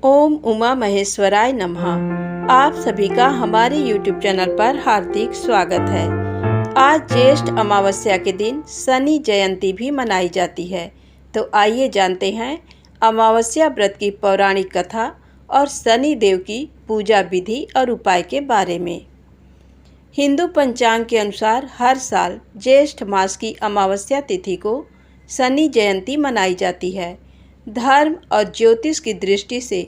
ओम उमा महेश्वराय नमः। आप सभी का हमारे YouTube चैनल पर हार्दिक स्वागत है। आज ज्येष्ठ अमावस्या के दिन शनि जयंती भी मनाई जाती है। तो आइए जानते हैं अमावस्या व्रत की पौराणिक कथा और शनि देव की पूजा विधि और उपाय के बारे में। हिंदू पंचांग के अनुसार हर साल ज्येष्ठ मास की अमावस्या तिथि को शनि जयंती मनाई जाती है। धर्म और ज्योतिष की दृष्टि से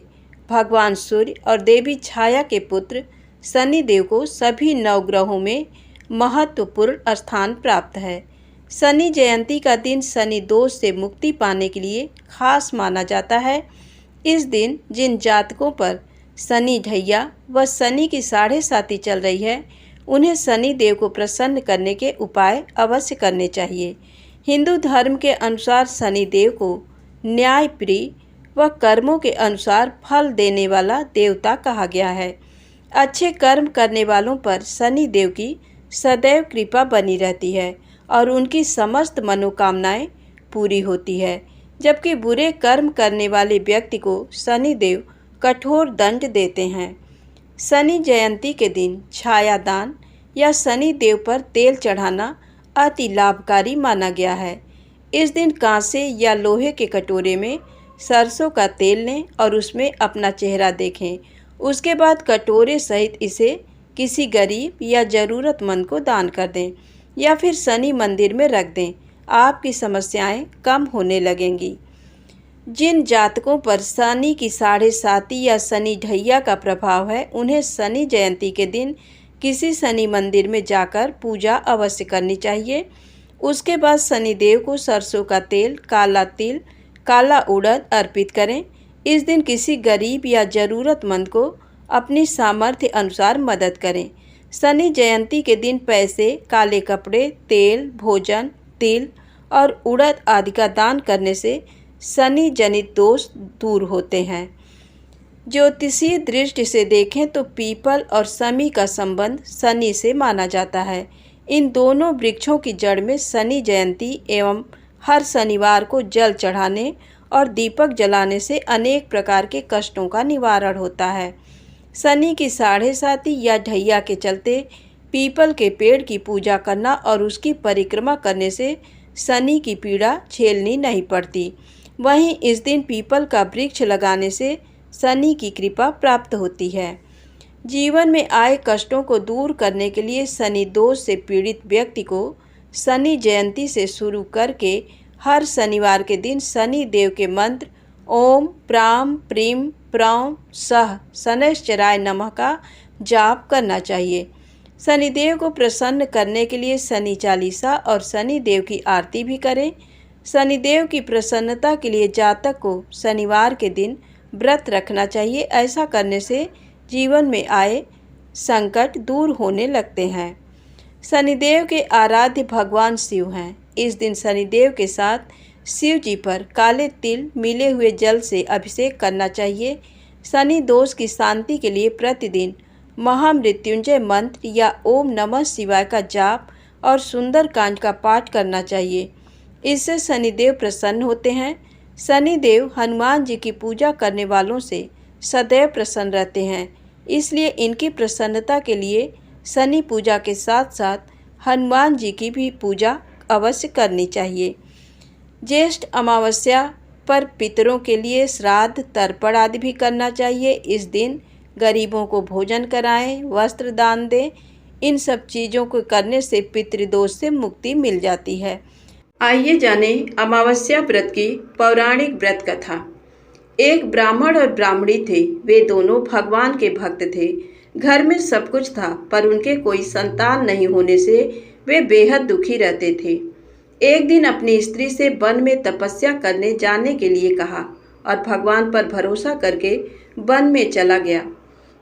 भगवान सूर्य और देवी छाया के पुत्र शनि देव को सभी नवग्रहों में महत्वपूर्ण स्थान प्राप्त है। शनि जयंती का दिन शनि दोष से मुक्ति पाने के लिए खास माना जाता है। इस दिन जिन जातकों पर शनि ढैया व शनि की 7.5 चल रही है, उन्हें शनि देव को प्रसन्न करने के उपाय अवश्य करने चाहिए। हिंदू धर्म के अनुसार शनि देव को न्यायप्रिय व कर्मों के अनुसार फल देने वाला देवता कहा गया है। अच्छे कर्म करने वालों पर शनि देव की सदैव कृपा बनी रहती है और उनकी समस्त मनोकामनाएं पूरी होती है, जबकि बुरे कर्म करने वाले व्यक्ति को शनि देव कठोर दंड देते हैं। शनि जयंती के दिन छाया दान या शनि देव पर तेल चढ़ाना अति लाभकारी माना गया है। इस दिन कांसे या लोहे के कटोरे में सरसों का तेल लें और उसमें अपना चेहरा देखें। उसके बाद कटोरे सहित इसे किसी गरीब या ज़रूरतमंद को दान कर दें या फिर शनि मंदिर में रख दें। आपकी समस्याएं कम होने लगेंगी। जिन जातकों पर शनि की 7.5 या शनि ढैया का प्रभाव है, उन्हें शनि जयंती के दिन किसी शनि मंदिर में जाकर पूजा अवश्य करनी चाहिए। उसके बाद शनिदेव को सरसों का तेल, काला तिल, काला उड़द अर्पित करें। इस दिन किसी गरीब या ज़रूरतमंद को अपनी सामर्थ्य अनुसार मदद करें। शनि जयंती के दिन पैसे, काले कपड़े, तेल, भोजन, तिल और उड़द आदि का दान करने से शनि जनित दोष दूर होते हैं। ज्योतिषीय दृष्टि से देखें तो पीपल और शमी का संबंध शनि से माना जाता है। इन दोनों वृक्षों की जड़ में शनि जयंती एवं हर शनिवार को जल चढ़ाने और दीपक जलाने से अनेक प्रकार के कष्टों का निवारण होता है। शनि की 7.5 या ढैया के चलते पीपल के पेड़ की पूजा करना और उसकी परिक्रमा करने से शनि की पीड़ा झेलनी नहीं पड़ती। वहीं इस दिन पीपल का वृक्ष लगाने से शनि की कृपा प्राप्त होती है। जीवन में आए कष्टों को दूर करने के लिए शनि दोष से पीड़ित व्यक्ति को शनि जयंती से शुरू करके हर शनिवार के दिन शनि देव के मंत्र ओम प्राम प्रीम प्रौं सह शनैश्चराय नमः का जाप करना चाहिए। शनिदेव को प्रसन्न करने के लिए शनि चालीसा और शनि देव की आरती भी करें। शनिदेव की प्रसन्नता के लिए जातक को शनिवार के दिन व्रत रखना चाहिए। ऐसा करने से जीवन में आए संकट दूर होने लगते हैं। शनिदेव के आराध्य भगवान शिव हैं। इस दिन शनिदेव के साथ शिव जी पर काले तिल मिले हुए जल से अभिषेक करना चाहिए। शनि दोष की शांति के लिए प्रतिदिन महामृत्युंजय मंत्र या ओम नमः शिवाय का जाप और सुंदरकांड का पाठ करना चाहिए। इससे शनिदेव प्रसन्न होते हैं। शनिदेव हनुमान जी की पूजा करने वालों से सदैव प्रसन्न रहते हैं, इसलिए इनकी प्रसन्नता के लिए शनि पूजा के साथ साथ हनुमान जी की भी पूजा अवश्य करनी चाहिए। ज्येष्ठ अमावस्या पर पितरों के लिए श्राद्ध, तर्पण आदि भी करना चाहिए। इस दिन गरीबों को भोजन कराएं, वस्त्र दान दें। इन सब चीज़ों को करने से पितृदोष से मुक्ति मिल जाती है। आइए जाने अमावस्या व्रत की पौराणिक व्रत कथा। एक ब्राह्मण और ब्राह्मणी थे। वे दोनों भगवान के भक्त थे। घर में सब कुछ था, पर उनके कोई संतान नहीं होने से वे बेहद दुखी रहते थे। एक दिन अपनी स्त्री से वन में तपस्या करने जाने के लिए कहा और भगवान पर भरोसा करके वन में चला गया।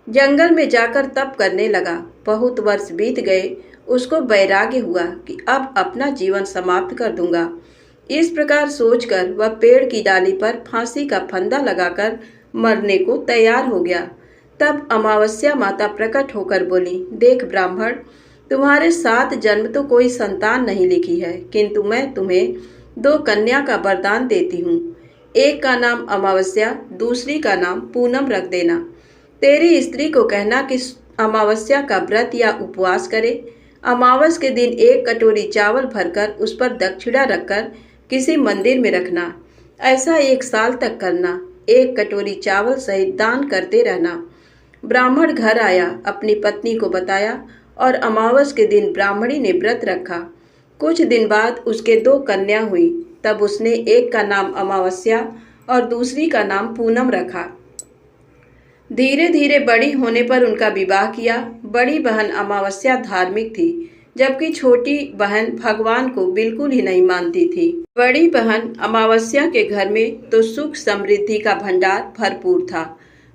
जंगल में जाकर तप करने लगा। बहुत वर्ष बीत गए। उसको वैराग्य हुआ कि अब अपना जीवन समाप्त कर दूंगा। इस प्रकार सोचकर वह पेड़ की डाली पर फांसी का फंदा लगाकर मरने को तैयार हो गया। तब अमावस्या माता प्रकट होकर बोली, देख ब्राह्मण, तुम्हारे 7 जन्म तो कोई संतान नहीं लिखी है, किंतु मैं तुम्हें 2 कन्या का वरदान देती हूँ। एक का नाम अमावस्या, दूसरी का नाम पूनम रख देना। तेरी स्त्री को कहना कि अमावस्या का व्रत या उपवास करे। अमावस के दिन 1 कटोरी चावल भरकर उस पर दक्षिणा रखकर किसी मंदिर में रखना। ऐसा 1 साल तक करना। 1 कटोरी चावल सहित दान करते रहना। ब्राह्मण घर आया, अपनी पत्नी को बताया और अमावस के दिन ब्राह्मणी ने व्रत रखा। कुछ दिन बाद उसके 2 कन्या हुई। तब उसने एक का नाम अमावस्या और दूसरी का नाम पूनम रखा। धीरे धीरे बड़ी होने पर उनका विवाह किया। बड़ी बहन अमावस्या धार्मिक थी, जबकि छोटी बहन भगवान को बिल्कुल ही नहीं मानती थी। बड़ी बहन अमावस्या के घर में तो सुख समृद्धि का भंडार भरपूर था,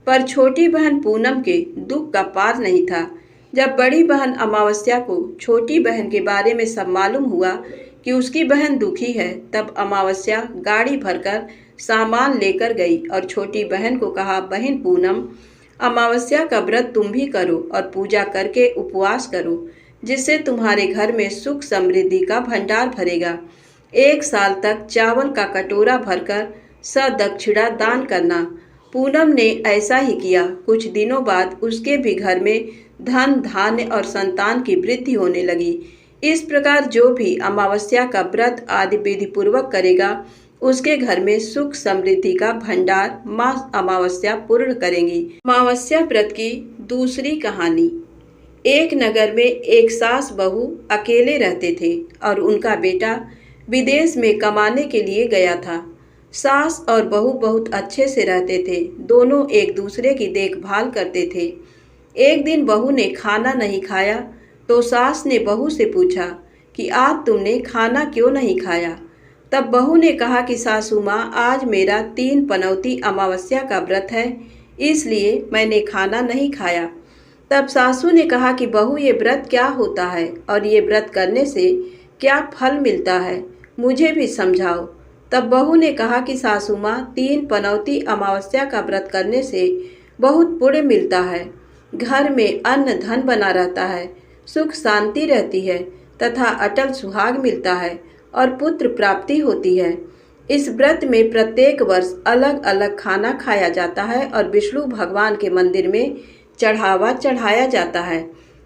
पर छोटी बहन पूनम के दुख का पार नहीं था। जब बड़ी बहन अमावस्या को छोटी बहन के बारे में सब मालूम हुआ कि उसकी बहन दुखी है, तब अमावस्या गाड़ी भरकर सामान लेकर गई और छोटी बहन को कहा, बहन पूनम, अमावस्या का व्रत तुम भी करो और पूजा करके उपवास करो, जिससे तुम्हारे घर में सुख समृद्धि का भंडार भरेगा। 1 साल तक चावल का कटोरा भरकर सदक्षिणा दान करना। पूनम ने ऐसा ही किया। कुछ दिनों बाद उसके भी घर में धन धान्य और संतान की वृद्धि होने लगी। इस प्रकार जो भी अमावस्या का व्रत आदि विधि पूर्वक करेगा, उसके घर में सुख समृद्धि का भंडार माँ अमावस्या पूर्ण करेंगी। अमावस्या व्रत की दूसरी कहानी। एक नगर में एक सास बहू अकेले रहते थे और उनका बेटा विदेश में कमाने के लिए गया था। सास और बहू बहुत अच्छे से रहते थे। दोनों एक दूसरे की देखभाल करते थे। एक दिन बहू ने खाना नहीं खाया तो सास ने बहू से पूछा कि आज तुमने खाना क्यों नहीं खाया। तब बहू ने कहा कि सासू माँ, आज मेरा 3 पनौती अमावस्या का व्रत है, इसलिए मैंने खाना नहीं खाया। तब सासू ने कहा कि बहू, ये व्रत क्या होता है और ये व्रत करने से क्या फल मिलता है, मुझे भी समझाओ। तब बहू ने कहा कि सासू माँ, 3 पनौती अमावस्या का व्रत करने से बहुत पुण्य मिलता है। घर में अन्न धन बना रहता है, सुख शांति रहती है तथा अटल सुहाग मिलता है और पुत्र प्राप्ति होती है। इस व्रत में प्रत्येक वर्ष अलग अलग खाना खाया जाता है और विष्णु भगवान के मंदिर में चढ़ावा चढ़ाया जाता है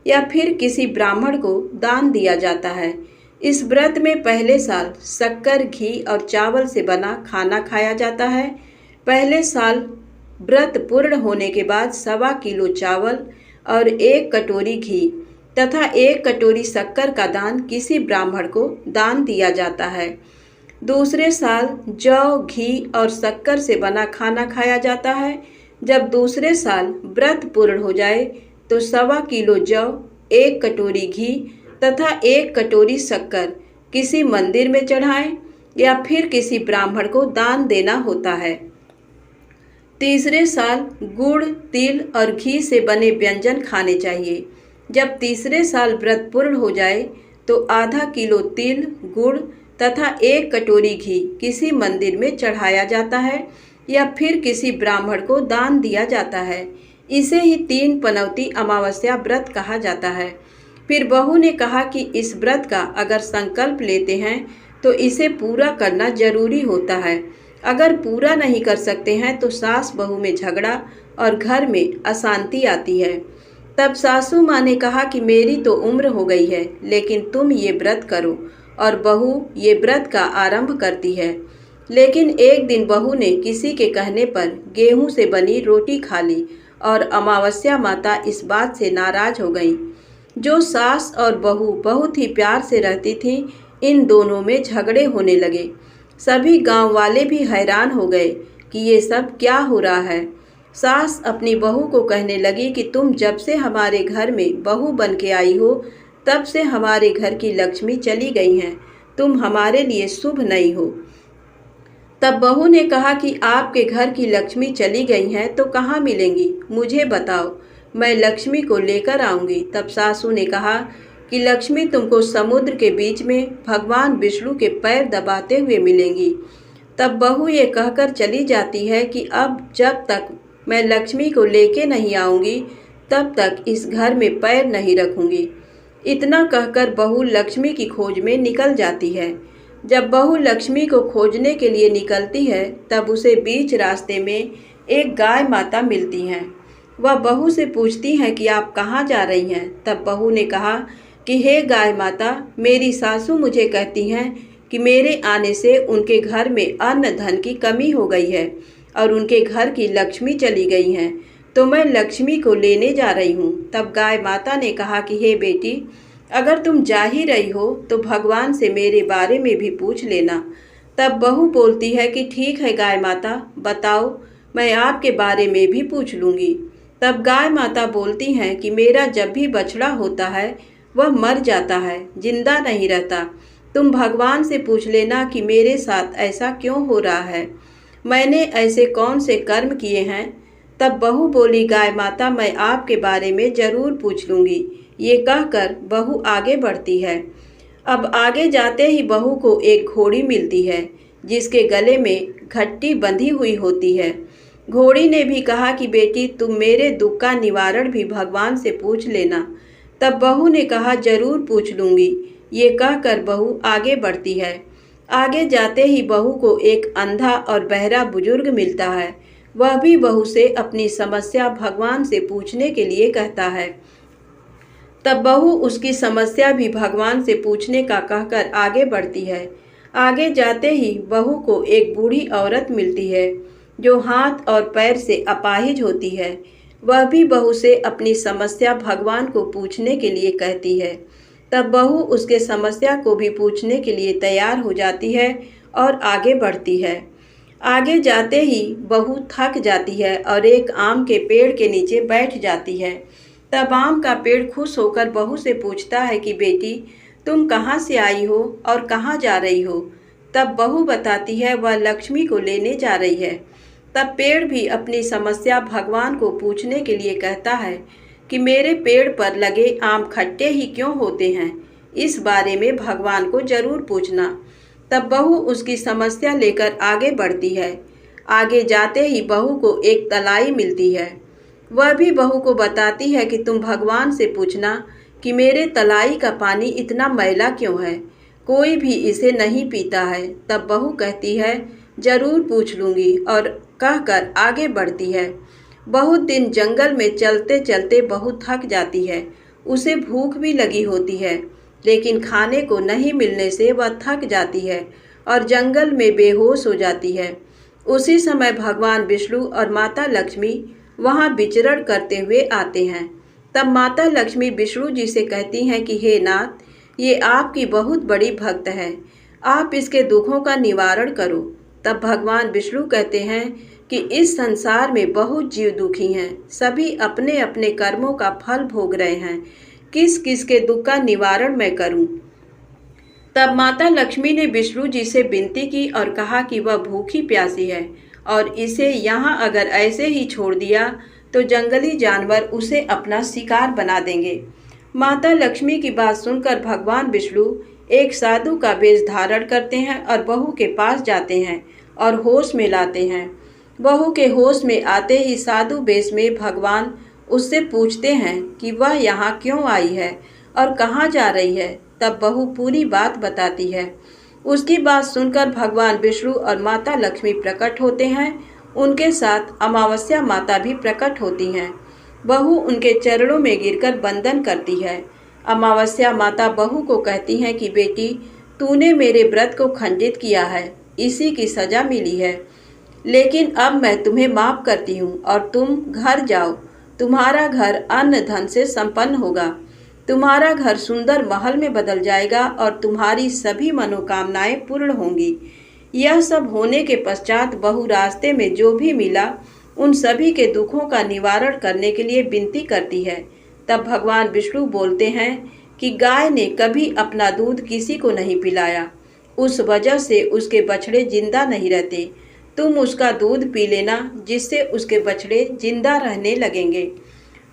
या फिर किसी ब्राह्मण को दान दिया जाता है। इस व्रत में पहले साल शक्कर, घी और चावल से बना खाना खाया जाता है। पहले साल व्रत पूर्ण होने के बाद 1.25 किलो चावल और 1 कटोरी घी तथा 1 कटोरी शक्कर का दान किसी ब्राह्मण को दान दिया जाता है। दूसरे साल जौ, घी और शक्कर से बना खाना खाया जाता है। जब दूसरे साल व्रत पूर्ण हो जाए तो 1.25 किलो जौ, 1 कटोरी घी तथा 1 कटोरी शक्कर किसी मंदिर में चढ़ाएं या फिर किसी ब्राह्मण को दान देना होता है। तीसरे साल गुड़, तिल और घी से बने व्यंजन खाने चाहिए। जब तीसरे साल व्रत पूर्ण हो जाए तो आधा किलो तिल, गुड़ तथा 1 कटोरी घी किसी मंदिर में चढ़ाया जाता है या फिर किसी ब्राह्मण को दान दिया जाता है। इसे ही 3 पनौती अमावस्या व्रत कहा जाता है। फिर बहू ने कहा कि इस व्रत का अगर संकल्प लेते हैं तो इसे पूरा करना जरूरी होता है। अगर पूरा नहीं कर सकते हैं तो सास बहू में झगड़ा और घर में अशांति आती है। तब सासू माँ ने कहा कि मेरी तो उम्र हो गई है, लेकिन तुम ये व्रत करो, और बहू ये व्रत का आरंभ करती है। लेकिन एक दिन बहू ने किसी के कहने पर गेहूं से बनी रोटी खा ली और अमावस्या माता इस बात से नाराज हो गई। जो सास और बहू बहुत ही प्यार से रहती थी, इन दोनों में झगड़े होने लगे। सभी गांव वाले भी हैरान हो गए कि ये सब क्या हो रहा है। सास अपनी बहू को कहने लगी कि तुम जब से हमारे घर में बहू बन के आई हो, तब से हमारे घर की लक्ष्मी चली गई हैं। तुम हमारे लिए शुभ नहीं हो। तब बहू ने कहा कि आपके घर की लक्ष्मी चली गई हैं तो कहाँ मिलेंगी, मुझे बताओ, मैं लक्ष्मी को लेकर आऊँगी। तब सासू ने कहा कि लक्ष्मी तुमको समुद्र के बीच में भगवान विष्णु के पैर दबाते हुए मिलेंगी। तब बहू ये कहकर चली जाती है कि अब जब तक मैं लक्ष्मी को लेके नहीं आऊँगी, तब तक इस घर में पैर नहीं रखूँगी। इतना कहकर बहू लक्ष्मी की खोज में निकल जाती है। जब बहू लक्ष्मी को खोजने के लिए निकलती है तब उसे बीच रास्ते में एक गाय माता मिलती हैं। वह बहू से पूछती हैं कि आप कहाँ जा रही हैं। तब बहू ने कहा कि हे गाय माता, मेरी सासू मुझे कहती हैं कि मेरे आने से उनके घर में अन्न धन की कमी हो गई है और उनके घर की लक्ष्मी चली गई हैं, तो मैं लक्ष्मी को लेने जा रही हूँ। तब गाय माता ने कहा कि हे बेटी, अगर तुम जा ही रही हो तो भगवान से मेरे बारे में भी पूछ लेना। तब बहू बोलती है कि ठीक है गाय माता, बताओ, मैं आपके बारे में भी पूछ लूँगी। तब गाय माता बोलती हैं कि मेरा जब भी बछड़ा होता है वह मर जाता है, जिंदा नहीं रहता। तुम भगवान से पूछ लेना कि मेरे साथ ऐसा क्यों हो रहा है, मैंने ऐसे कौन से कर्म किए हैं। तब बहू बोली, गाय माता, मैं आपके बारे में ज़रूर पूछ लूँगी। ये कहकर बहू आगे बढ़ती है। अब आगे जाते ही बहू को एक घोड़ी मिलती है जिसके गले में घट्टी बंधी हुई होती है। घोड़ी ने भी कहा कि बेटी, तुम मेरे दुख का निवारण भी भगवान से पूछ लेना। तब बहू ने कहा, जरूर पूछ लूँगी। ये कहकर बहू आगे बढ़ती है। आगे जाते ही बहू को एक अंधा और बहरा बुजुर्ग मिलता है। वह भी बहू से अपनी समस्या भगवान से पूछने के लिए कहता है। तब बहू उसकी समस्या भी भगवान से पूछने का कहकर आगे बढ़ती है। आगे जाते ही बहू को एक बूढ़ी औरत मिलती है जो हाथ और पैर से अपाहिज होती है। वह भी बहू से अपनी समस्या भगवान को पूछने के लिए कहती है। तब बहू उसके समस्या को भी पूछने के लिए तैयार हो जाती है और आगे बढ़ती है। आगे जाते ही बहू थक जाती है और एक आम के पेड़ के नीचे बैठ जाती है। तब आम का पेड़ खुश होकर बहू से पूछता है कि बेटी, तुम कहाँ से आई हो और कहाँ जा रही हो। तब बहू बताती है वह लक्ष्मी को लेने जा रही है। तब पेड़ भी अपनी समस्या भगवान को पूछने के लिए कहता है कि मेरे पेड़ पर लगे आम खट्टे ही क्यों होते हैं, इस बारे में भगवान को जरूर पूछना। तब बहू उसकी समस्या लेकर आगे बढ़ती है। आगे जाते ही बहू को एक तलाई मिलती है। वह भी बहू को बताती है कि तुम भगवान से पूछना कि मेरे तलाई का पानी इतना मैला क्यों है, कोई भी इसे नहीं पीता है। तब बहू कहती है, जरूर पूछ लूँगी, और कहकर आगे बढ़ती है। बहुत दिन जंगल में चलते चलते बहू थक जाती है। उसे भूख भी लगी होती है, लेकिन खाने को नहीं मिलने से वह थक जाती है और जंगल में बेहोश हो जाती है। उसी समय भगवान विष्णु और माता लक्ष्मी वहाँ विचरण करते हुए आते हैं। तब माता लक्ष्मी विष्णु जी से कहती हैं कि हे नाथ, ये आपकी बहुत बड़ी भक्त है, आप इसके दुखों का निवारण करो। तब भगवान विष्णु कहते हैं कि इस संसार में बहुत जीव दुखी हैं, सभी अपने अपने कर्मों का फल भोग रहे हैं, किस किस के दुख का निवारण मैं करूं। तब माता लक्ष्मी ने विष्णु जी से विनती की और कहा कि वह भूखी प्यासी है और इसे यहाँ अगर ऐसे ही छोड़ दिया तो जंगली जानवर उसे अपना शिकार बना देंगे। माता लक्ष्मी की बात सुनकर भगवान विष्णु एक साधु का वेश धारण करते हैं और बहू के पास जाते हैं और होश में लाते हैं। बहू के होश में आते ही साधु वेश में भगवान उससे पूछते हैं कि वह यहाँ क्यों आई है और कहाँ जा रही है। तब बहू पूरी बात बताती है। उसकी बात सुनकर भगवान विष्णु और माता लक्ष्मी प्रकट होते हैं। उनके साथ अमावस्या माता भी प्रकट होती हैं। बहू उनके चरणों में गिरकर वंदन करती है। अमावस्या माता बहू को कहती हैं कि बेटी, तूने मेरे व्रत को खंडित किया है, इसी की सजा मिली है, लेकिन अब मैं तुम्हें माफ करती हूँ और तुम घर जाओ। तुम्हारा घर अन्न धन से संपन्न होगा, तुम्हारा घर सुंदर महल में बदल जाएगा और तुम्हारी सभी मनोकामनाएं पूर्ण होंगी। यह सब होने के पश्चात बहू रास्ते में जो भी मिला उन सभी के दुखों का निवारण करने के लिए विनती करती है। तब भगवान विष्णु बोलते हैं कि गाय ने कभी अपना दूध किसी को नहीं पिलाया, उस वजह से उसके बछड़े जिंदा नहीं रहते। तुम उसका दूध पी लेना, जिससे उसके बछड़े जिंदा रहने लगेंगे।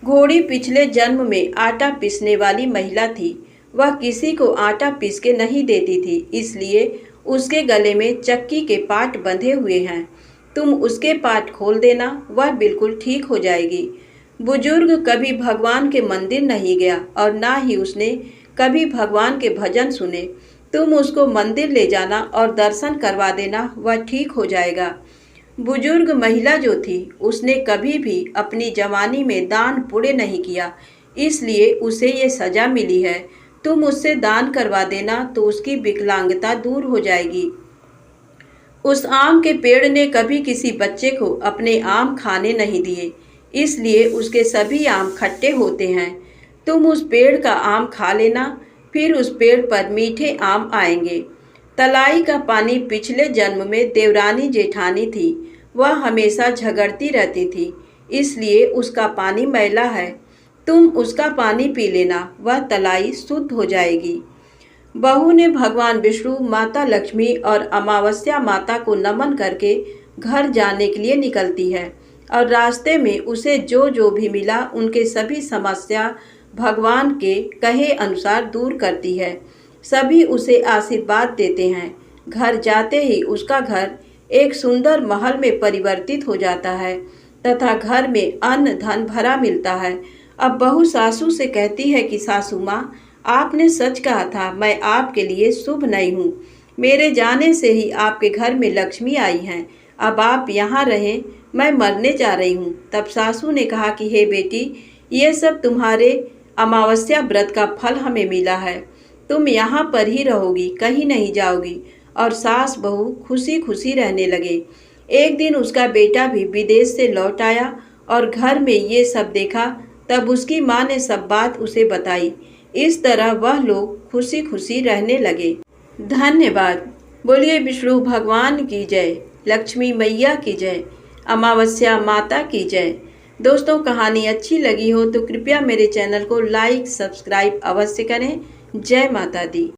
घोड़ी पिछले जन्म में आटा पीसने वाली महिला थी। वह किसी को आटा पीस के नहीं देती थी, इसलिए उसके गले में चक्की के पाट बंधे हुए हैं। तुम उसके पाट खोल देना, वह बिल्कुल ठीक हो जाएगी। बुजुर्ग कभी भगवान के मंदिर नहीं गया और ना ही उसने कभी भगवान के भजन सुने। तुम उसको मंदिर ले जाना और दर्शन करवा देना, वह ठीक हो जाएगा। बुजुर्ग महिला जो थी उसने कभी भी अपनी जवानी में दान पुण्य नहीं किया, इसलिए उसे ये सजा मिली है। तुम उससे दान करवा देना तो उसकी विकलांगता दूर हो जाएगी। उस आम के पेड़ ने कभी किसी बच्चे को अपने आम खाने नहीं दिए, इसलिए उसके सभी आम खट्टे होते हैं। तुम उस पेड़ का आम खा लेना, फिर उस पेड़ पर मीठे आम आएंगे। तलाई का पानी पिछले जन्म में देवरानी जेठानी थी, वह हमेशा झगड़ती रहती थी, इसलिए उसका पानी मैला है। तुम उसका पानी पी लेना, वह तलाई शुद्ध हो जाएगी। बहू ने भगवान विष्णु, माता लक्ष्मी और अमावस्या माता को नमन करके घर जाने के लिए निकलती है और रास्ते में उसे जो जो भी मिला उनके सभी समस्या भगवान के कहे अनुसार दूर करती है। सभी उसे आशीर्वाद देते हैं। घर जाते ही उसका घर एक सुंदर महल में परिवर्तित हो जाता है तथा घर में अन्न धन भरा मिलता है। अब बहू सासू से कहती है कि सासू माँ, आपने सच कहा था, मैं आपके लिए शुभ नहीं हूँ। मेरे जाने से ही आपके घर में लक्ष्मी आई हैं। अब आप यहाँ रहें, मैं मरने जा रही हूँ। तब सासू ने कहा कि हे बेटी, ये सब तुम्हारे अमावस्या व्रत का फल हमें मिला है। तुम यहाँ पर ही रहोगी, कहीं नहीं जाओगी। और सास बहू खुशी खुशी रहने लगे। एक दिन उसका बेटा भी विदेश से लौट आया और घर में ये सब देखा। तब उसकी माँ ने सब बात उसे बताई। इस तरह वह लोग खुशी खुशी रहने लगे। धन्यवाद। बोलिए विष्णु भगवान की जय, लक्ष्मी मैया की जय, अमावस्या माता की जय। दोस्तों, कहानी अच्छी लगी हो तो कृपया मेरे चैनल को लाइक सब्सक्राइब अवश्य करें। जय माता दी।